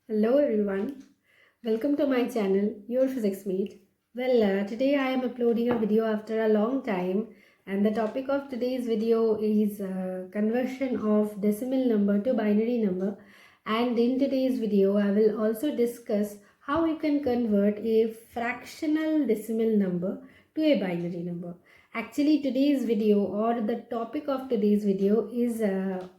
Hello everyone, welcome to my channel, Your Physics Mate. Today I am uploading a video after a long time, and the topic of today's video is conversion of decimal number to binary number. And in today's video I will also discuss how you can convert a fractional decimal number to a binary number. Actually, today's video or the topic of today's video is a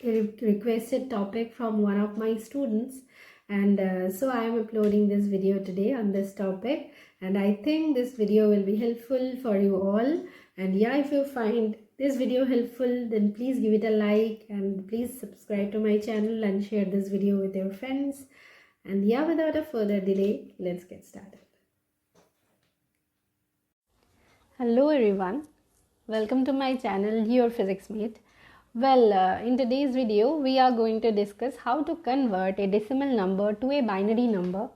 requested topic from one of my students, and so I am uploading this video today on this topic, and I think this video will be helpful for you all. And yeah, if you find this video helpful, then please give it a like and please subscribe to my channel and share this video with your friends. And yeah, without a further delay, let's get started. Hello everyone, welcome to my channel, Your Physics Mate. In today's video, we are going to discuss how to convert a decimal number to a binary number,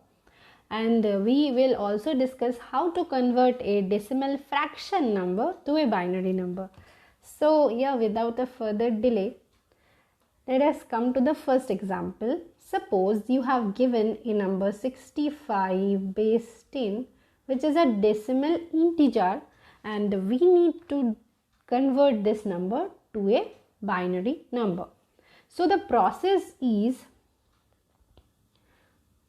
and we will also discuss how to convert a decimal fraction number to a binary number. So yeah, without a further delay, let us come to the first example. Suppose you have given a number 65 base 10, which is a decimal integer, and we need to convert this number to a binary number. So the process is,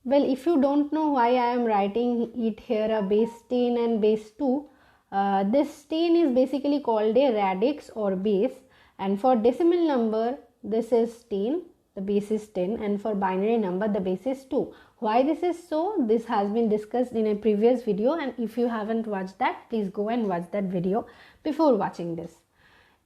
if you don't know why I am writing it here a base 10 and base 2, this 10 is basically called a radix or base, and for decimal number this is 10, the base is 10, and for binary number the base is 2. Why this is so? This has been discussed in a previous video, and if you haven't watched that, please go and watch that video before watching this.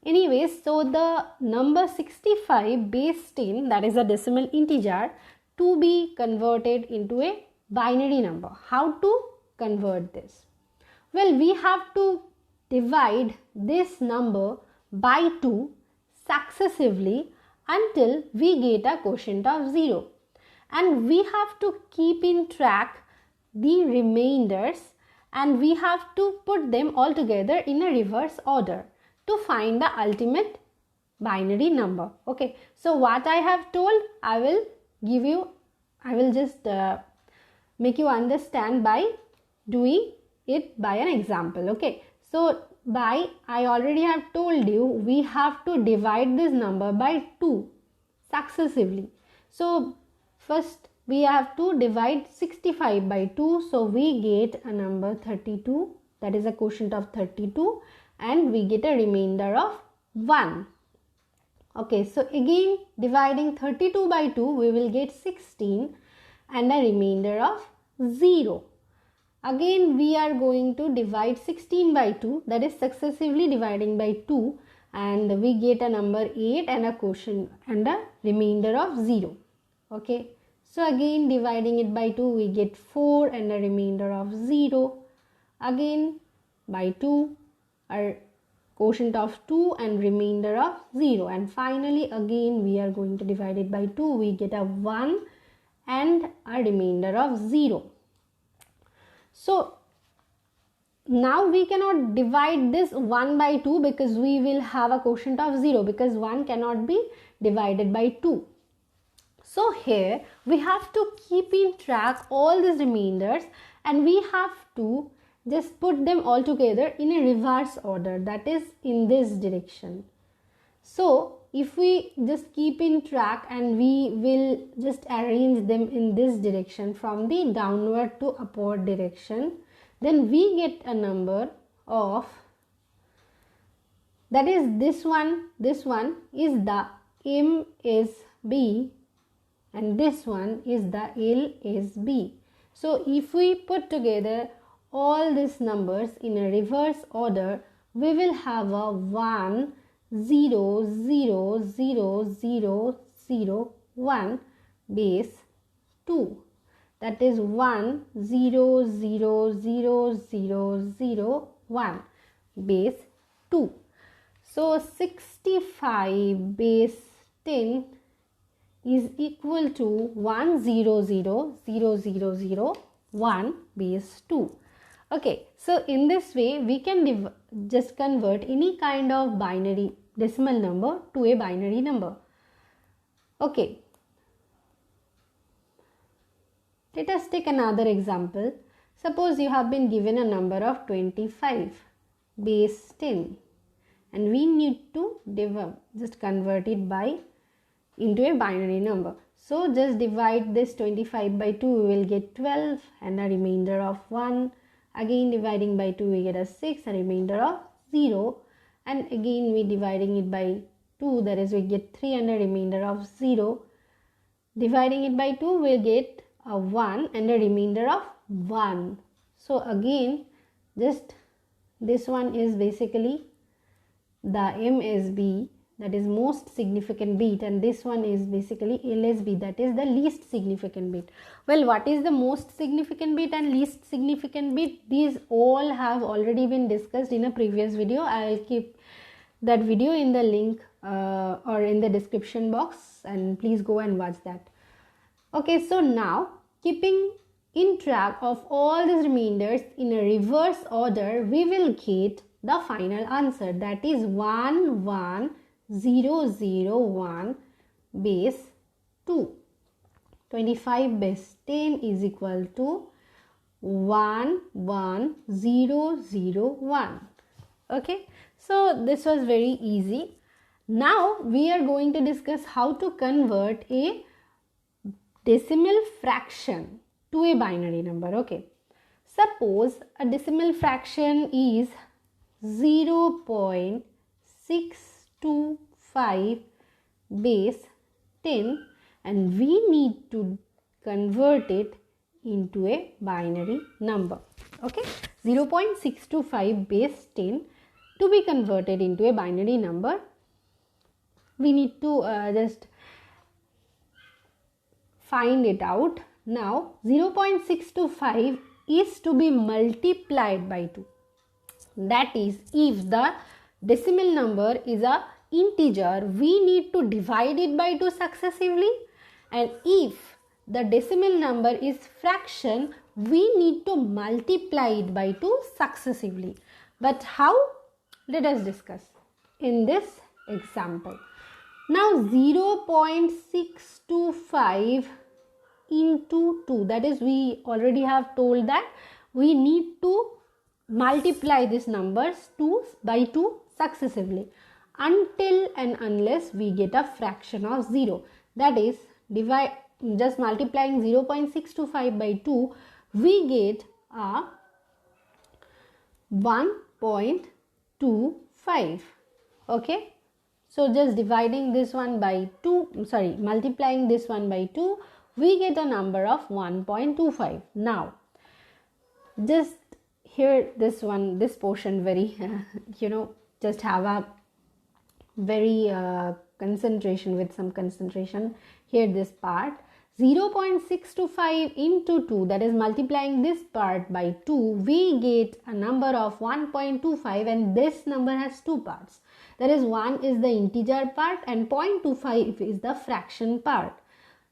Anyways, so the number 65 base 10, that is a decimal integer, to be converted into a binary number. How to convert this? Well, we have to divide this number by 2 successively until we get a quotient of 0. And we have to keep in track the remainders, and we have to put them all together in a reverse order to find the ultimate binary number. Okay, so what I have told, I will just make you understand by doing it by an example. Okay, so I already have told you, we have to divide this number by 2 successively. So first we have to divide 65 by 2, so we get a number 32, that is a quotient of 32, and we get a remainder of 1. Okay, so again dividing 32 by 2, we will get 16 and a remainder of 0. Again we are going to divide 16 by 2, that is successively dividing by 2, and we get a number 8 and a quotient and a remainder of 0. Okay, so again dividing it by 2, we get 4 and a remainder of 0. Again by 2, our quotient of 2 and remainder of 0, and finally again we are going to divide it by 2, we get a 1 and a remainder of 0. So now we cannot divide this 1 by 2 because we will have a quotient of 0, because 1 cannot be divided by 2. So here we have to keep in track all these remainders, and we have to just put them all together in a reverse order, that is in this direction. So if we just keep in track and we will just arrange them in this direction from the downward to upward direction, then we get a number of, that is this one is the MSB and this one is the LSB. So if we put together all these numbers in a reverse order, we will have a 1 0 0 0 0 0 1 base 2, that is 1 0 0 0 0 0 1 base 2. So 65 base 10 is equal to 1 0 0 0 0 0 1 base 2. Okay, so in this way we can just convert any kind of binary decimal number to a binary number. Okay, Let us take another example. Suppose you have been given a number of 25 base 10 and we need to just convert it into a binary number. So just divide this 25 by 2, we will get 12 and a remainder of 1. Again dividing by 2 we get a 6, a remainder of 0, and again we dividing it by 2, that is we get 3 and a remainder of 0. Dividing it by 2 we'll get a 1 and a remainder of 1. So again just this one is basically the MSB, that is most significant bit, and this one is basically LSB, that is the least significant bit. Well, what is the most significant bit and least significant bit? These all have already been discussed in a previous video. I will keep that video in the link or in the description box, and please go and watch that. Okay, so now keeping in track of all these remainders in a reverse order, we will get the final answer, that is 11001 base 2. 25 base 10 is equal to 11001. Okay, so this was very easy. Now we are going to discuss how to convert a decimal fraction to a binary number. Okay, suppose a decimal fraction is 0.625 base 10 and we need to convert it into a binary number. Okay, 0.625 base 10 to be converted into a binary number, we need to just find it out. Now 0.625 is to be multiplied by 2. That is, if the decimal number is a integer, we need to divide it by 2 successively, and if the decimal number is fraction, we need to multiply it by 2 successively. But how? Let us discuss in this example. Now 0.625 into 2, that is, we already have told that we need to multiply these numbers by 2 successively until and unless we get a fraction of 0. That is, just multiplying 0.625 by 2, we get a 1.25. Okay, so just dividing this one by 2, multiplying this one by 2, we get a number of 1.25. Now just hear this portion very just have a very concentration, with some concentration. Hear this part. 0.625 into 2, that is multiplying this part by 2, we get a number of 1.25, and this number has 2 parts. That is, 1 is the integer part and 0.25 is the fraction part.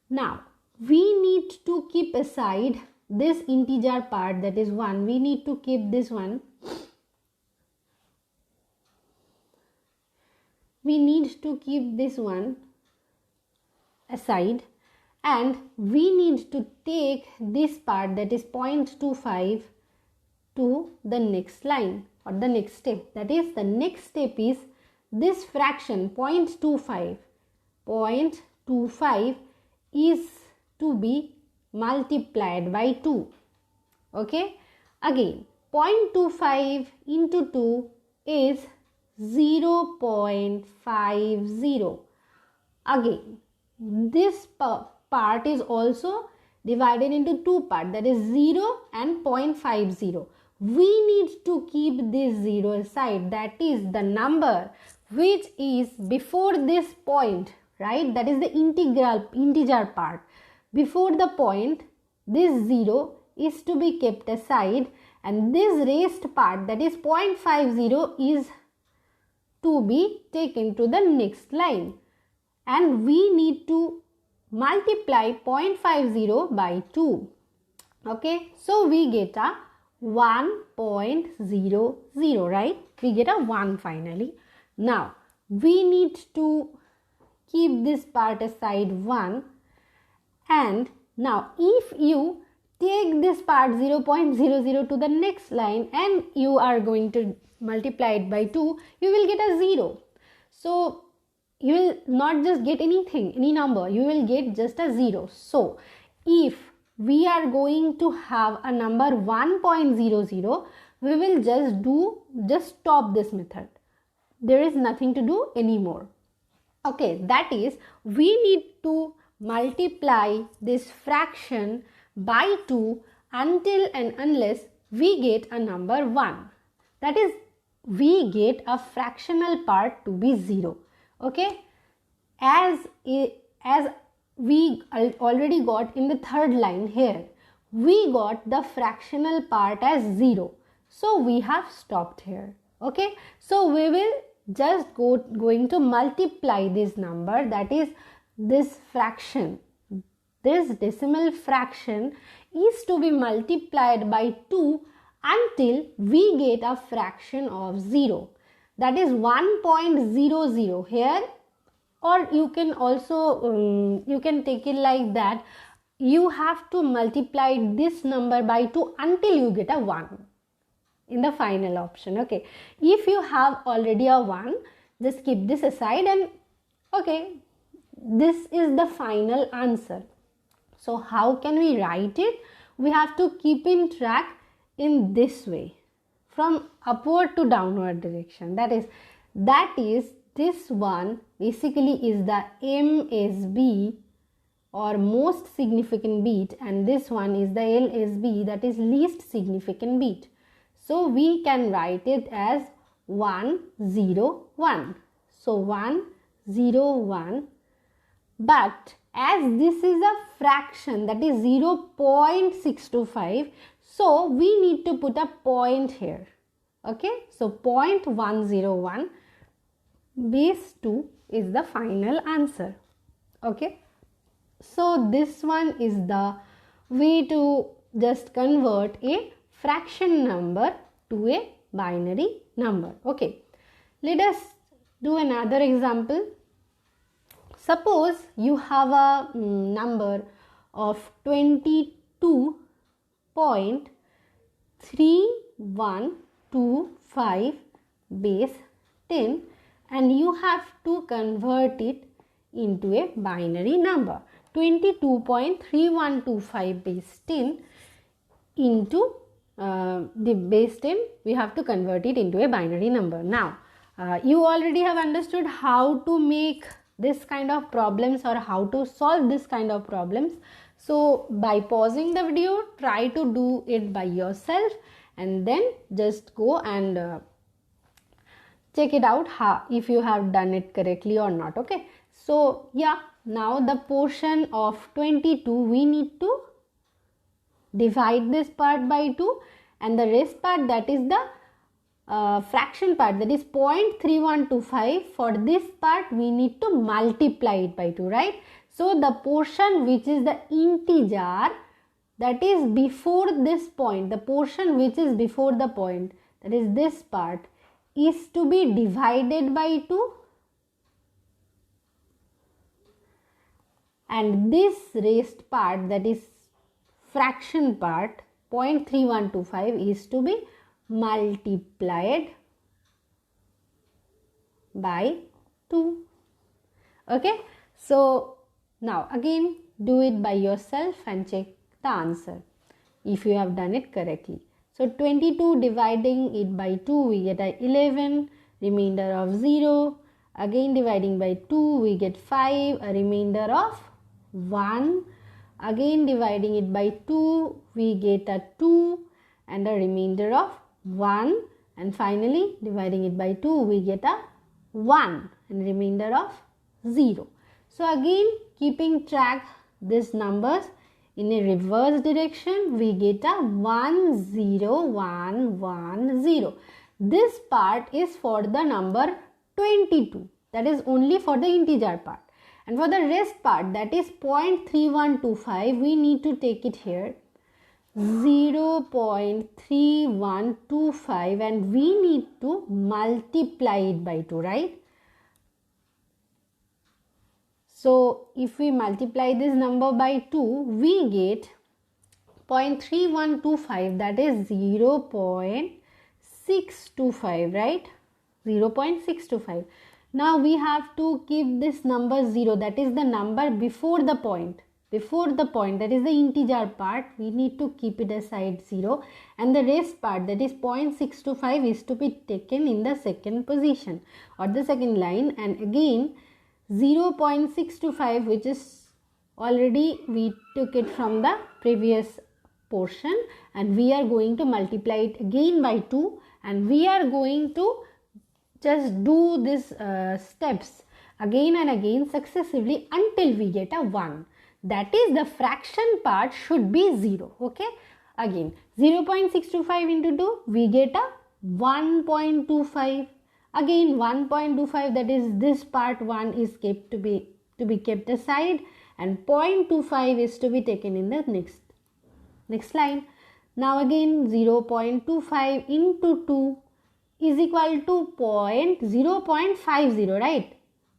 Now we need to keep aside this integer part, that is 1. We need to keep this one. We need to keep this one aside, and we need to take this part, that is 0.25, to the next line or the next step. That is, the next step is this fraction 0.25. 0.25 is to be multiplied by 2. Okay, again 0.25 into 2 is 0.50. Again, this part is also divided into 2 parts, that is 0 and 0.50. We need to keep this 0 aside, that is the number which is before this point, right? That is the integer part. Before the point, this 0 is to be kept aside, and this raised part, that is 0.50, is to be taken to the next line, and we need to multiply 0.50 by 2. Okay, so we get a 1.00, right? We get a 1 finally. Now we need to keep this part aside 1, and now if you take this part 0.00 to the next line and you are going to multiply it by 2, you will get a 0. So you will not just get anything, any number, you will get just a 0. So if we are going to have a number 1.00, we will just stop this method. There is nothing to do anymore. Okay, that is, we need to multiply this fraction by 2 until and unless we get a number 1. That is, we get a fractional part to be 0. Okay, as we already got in the third line here, we got the fractional part as 0. So we have stopped here. Okay, so we will just going to multiply this number, that is this fraction. This decimal fraction is to be multiplied by 2 until we get a fraction of 0. That is 1.00 here, or you can also you can take it like that. You have to multiply this number by 2 until you get a 1 in the final option. Okay, if you have already a 1, just keep this aside and okay, this is the final answer. So how can we write it? We have to keep in track in this way, from upward to downward direction. That is this one basically is the MSB or most significant bit, and this one is the LSB, that is least significant bit. So we can write it as 1, 0, 1. So 1, 0, 1. But as this is a fraction, that is 0.625, so we need to put a point here. Okay, so 0.101 base 2 is the final answer. Okay, so this one is the way to just convert a fraction number to a binary number. Okay, let us do another example. Suppose you have a number of 22.3125 base 10 and you have to convert it into a binary number. 22.3125 base 10 into the base 10, we have to convert it into a binary number. Now you already have understood how to make this kind of problems or how to solve this kind of problems. So by pausing the video, try to do it by yourself and then just go and check it out if you have done it correctly or not. Okay, so yeah, now the portion of 22, we need to divide this part by 2 and the rest part, that is the fraction part, that is 0.3125. For this part we need to multiply it by 2, right? So the portion which is the integer, that is before this point, the portion which is before the point, that is this part, is to be divided by 2 and this rest part, that is fraction part 0.3125, is to be multiplied by 2. Okay, so now again do it by yourself and check the answer if you have done it correctly. So 22 dividing it by 2, we get a 11, remainder of 0. Again dividing by 2, we get 5, a remainder of 1. Again dividing it by 2, we get a 2 and a remainder of 1. And finally dividing it by 2, we get a 1 and remainder of 0. So again keeping track these numbers in a reverse direction, we get a 1, 0, 1, 1, 0. This part is for the number 22. That is only for the integer part. And for the rest part, that is 0.3125, we need to take it here 0.3125 and we need to multiply it by 2, right? So if we multiply this number by 2, we get 0.3125, that is 0.625, right? 0.625. Now we have to keep this number 0, that is the number before the point. Before the point, that is the integer part, we need to keep it aside 0, and the rest part, that is 0.625, is to be taken in the second position or the second line. And again 0.625, which is already we took it from the previous portion, and we are going to multiply it again by 2, and we are going to just do this steps again and again successively until we get a 1. That is, the fraction part should be 0. Okay, again 0.625 into 2, we get a 1.25. Again 1.25, that is this part 1 is kept to be kept aside, and 0.25 is to be taken in the next line. Now again 0.25 into 2 is equal to 0.50, right?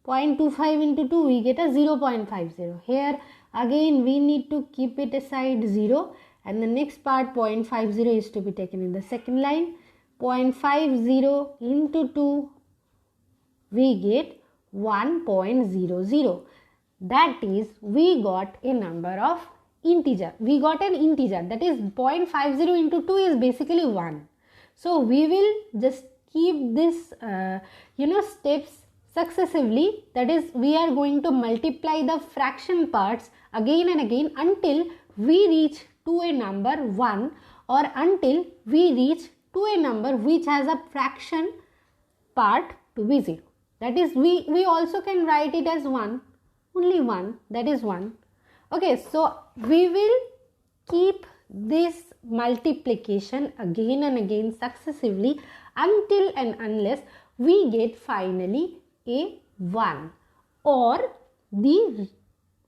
0.25 into 2, we get a 0.50. Here again we need to keep it aside 0, and the next part 0.50 is to be taken in the second line. 0.50 into 2, we get 1.00. That is, we got a number of integer. We got an integer, that is 0.50 into 2 is basically 1. So we will just keep this steps successively, that is, we are going to multiply the fraction parts again and again until we reach to a number 1, or until we reach to a number which has a fraction part to be 0. That is, we also can write it as 1, only 1, that is 1. Okay, so we will keep this multiplication again and again successively until and unless we get finally a 1, or the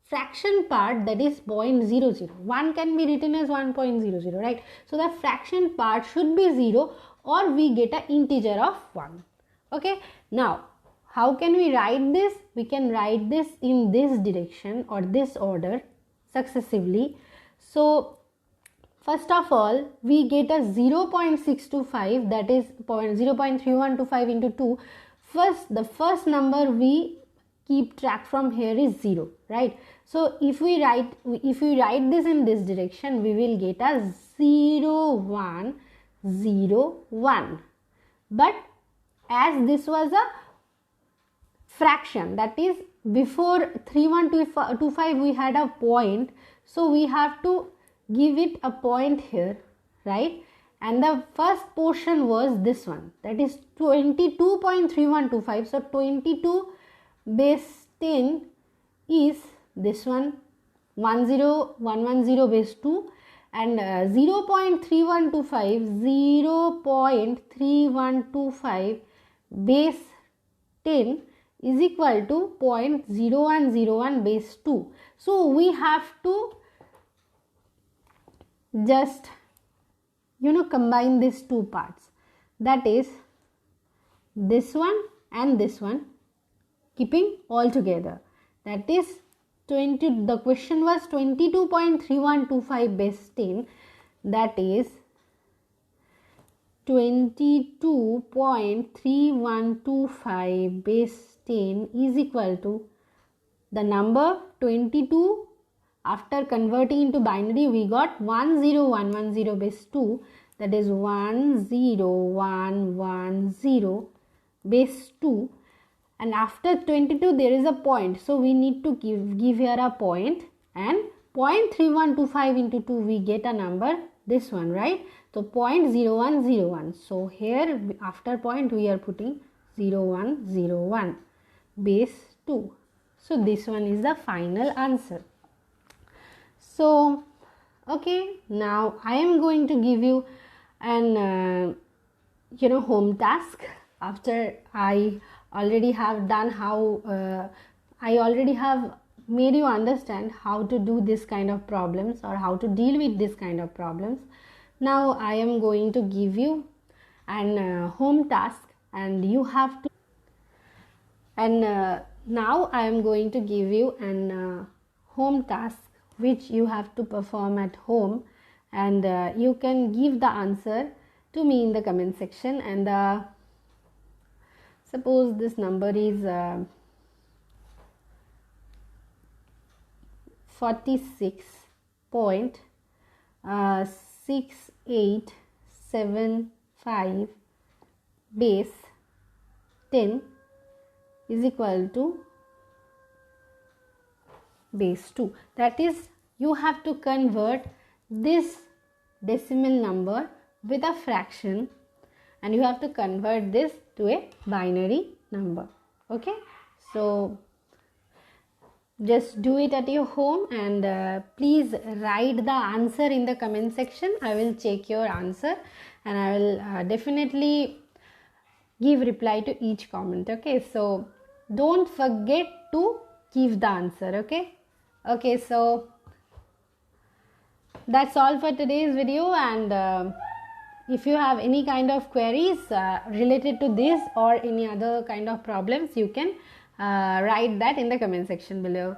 fraction part, that is 0.00. 1 can be written as 1.00, right? So the fraction part should be 0, or we get an integer of 1. Okay, now how can we write this? We can write this in this direction or this order successively. So first of all, we get a 0.625, that is 0.3125 into 2. The first number we keep track from here is 0, right? So if we write this in this direction, we will get a 0.101. But as this was a fraction, that is, before 3125 we had a point, so we have to give it a point here, right? And the first portion was this one, that is 22.3125. So 22 base 10 is this one, 110 base 2, and 0.3125 base 10 is equal to 0.0101 base 2. So we have to just combine these two parts, that is this one and this one, keeping all together. That is the question was 22.3125 base 10, that is 22.3125 base 10 is equal to the number 22. After converting into binary, we got 10110 base 2, that is 10110 base 2, and after 22 there is a point, so we need to give here a point, and 0.3125 into 2 we get a number, this one, right? So 0.0101. So here after point we are putting 0101 base 2. So this one is the final answer. So okay, now I am going to give you an home task. After I already have done I already have made you understand how to do this kind of problems or how to deal with this kind of problems. Now I am going to give you an home task, and you have to, and now I am going to give you an home task which you have to perform at home, and you can give the answer to me in the comment section. And suppose this number is 46.6875 base 10 is equal to base 2. That is, you have to convert this decimal number with a fraction, and you have to convert this to a binary number. Okay, so just do it at your home, and please write the answer in the comment section. I will check your answer, and I will definitely give reply to each comment. Okay, so don't forget to give the answer. Okay, so that's all for today's video, and if you have any kind of queries related to this or any other kind of problems, you can write that in the comment section below.